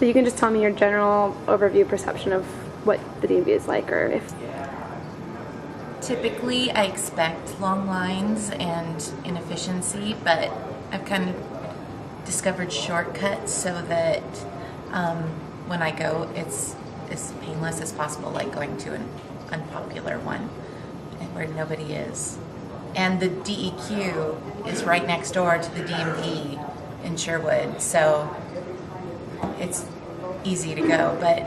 So you can just tell me your general overview perception of what the DMV is like, or if... Typically, I expect long lines and inefficiency, but I've kind of discovered shortcuts so that when I go, it's as painless as possible, like going to an unpopular one where nobody is. And the DEQ is right next door to the DMV in Sherwood, so it's easy to go. But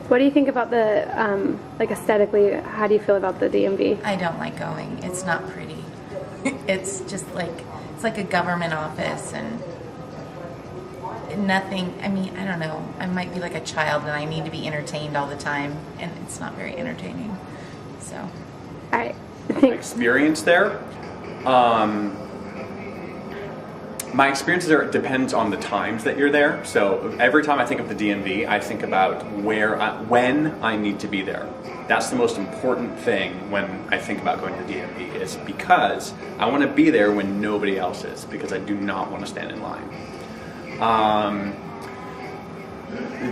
what do you think about the, like aesthetically, how do you feel about the DMV? I don't like going. It's not pretty. It's just like, it's like a government office and nothing, I mean, I don't know. I might be like a child and I need to be entertained all the time, and it's not very entertaining. So. All right. Experience there. My experience there depends on the times that you're there. So every time I think of the DMV, I think about when I need to be there. That's the most important thing when I think about going to the DMV, is because I want to be there when nobody else is, because I do not want to stand in line.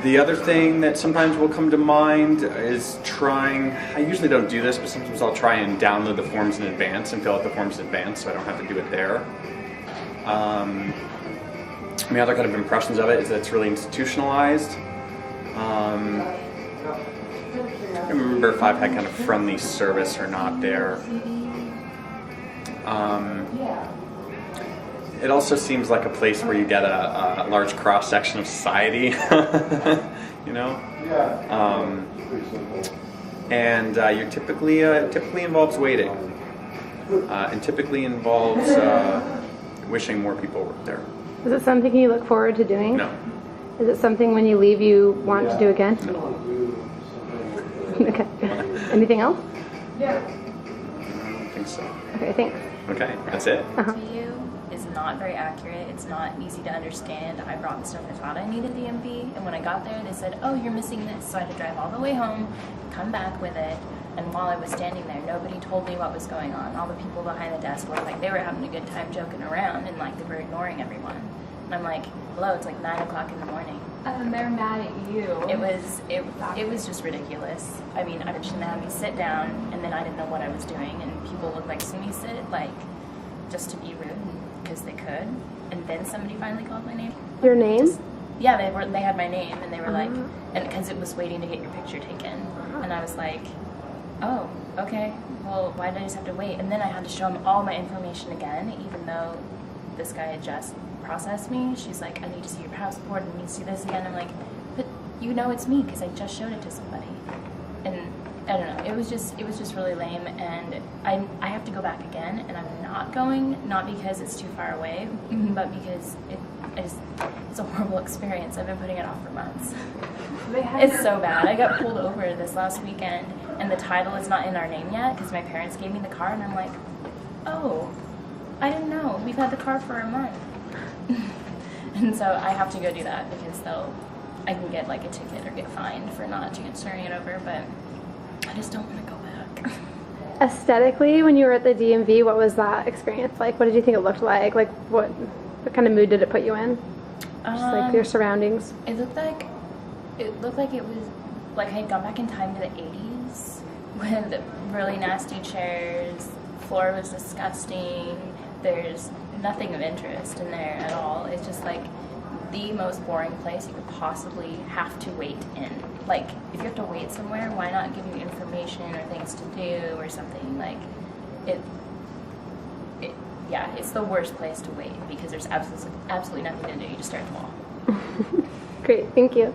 The other thing that sometimes will come to mind is I usually don't do this, but sometimes I'll try and download the forms in advance and fill out the forms in advance so I don't have to do it there. My other kind of impressions of it is that it's really institutionalized. I don't remember if I've had kind of friendly service or not there. It also seems like a place where you get a large cross-section of society, you know? And you're typically involves waiting, and typically involves wishing more people worked there. Is it something you look forward to doing? No. Is it something when you leave you want to do again? No. Okay. Anything else? I don't think so. Okay, thanks. Okay, that's it. To you is not very accurate. It's not easy to understand. I brought the stuff I thought I needed DMV, and when I got there, they said, "Oh, you're missing this." So I had to drive all the way home, come back with it. And while I was standing there, nobody told me what was going on. All the people behind the desk looked like they were having a good time joking around, and like they were ignoring everyone. And I'm like, "Hello, it's like 9 o'clock in the morning." And they're mad at you. It was just ridiculous. I mean, I shouldn't have me sit down, and then I didn't know what I was doing, and people would like see me sit, like, just to be rude because they could. And then somebody finally called my name. Your name? Yeah, they had my name, and they were like, and because it was waiting to get your picture taken, and I was like, "Oh, okay. Well, why did I just have to wait?" And then I had to show them all my information again, even though this guy had just processed me. She's like, "I need to see your passport, and I need to see this again." I'm like, "But you know it's me because I just showed it to somebody." And I don't know. It was just really lame, and I have to go back again, and I'm not going, not because it's too far away, but because it's a horrible experience. I've been putting it off for months. It's so bad. I got pulled over this last weekend, and the title is not in our name yet because my parents gave me the car, and I'm like, "Oh, I didn't know. We've had the car for a month." And so I have to go do that because I can get like a ticket or get fined for not transferring it over, but I just don't want to go back. Aesthetically, when you were at the DMV, what was that experience like? What did you think it looked like? Like, what kind of mood did it put you in? Just like your surroundings. It looked like it was like I had gone back in time to the 80s with really nasty chairs. The floor was disgusting. There's nothing of interest in there at all. It's just like the most boring place you could possibly have to wait in. Like, if you have to wait somewhere, why not give you information or things to do or something? Like, yeah, it's the worst place to wait because there's absolutely nothing to do. You just stare at the wall. Great, thank you.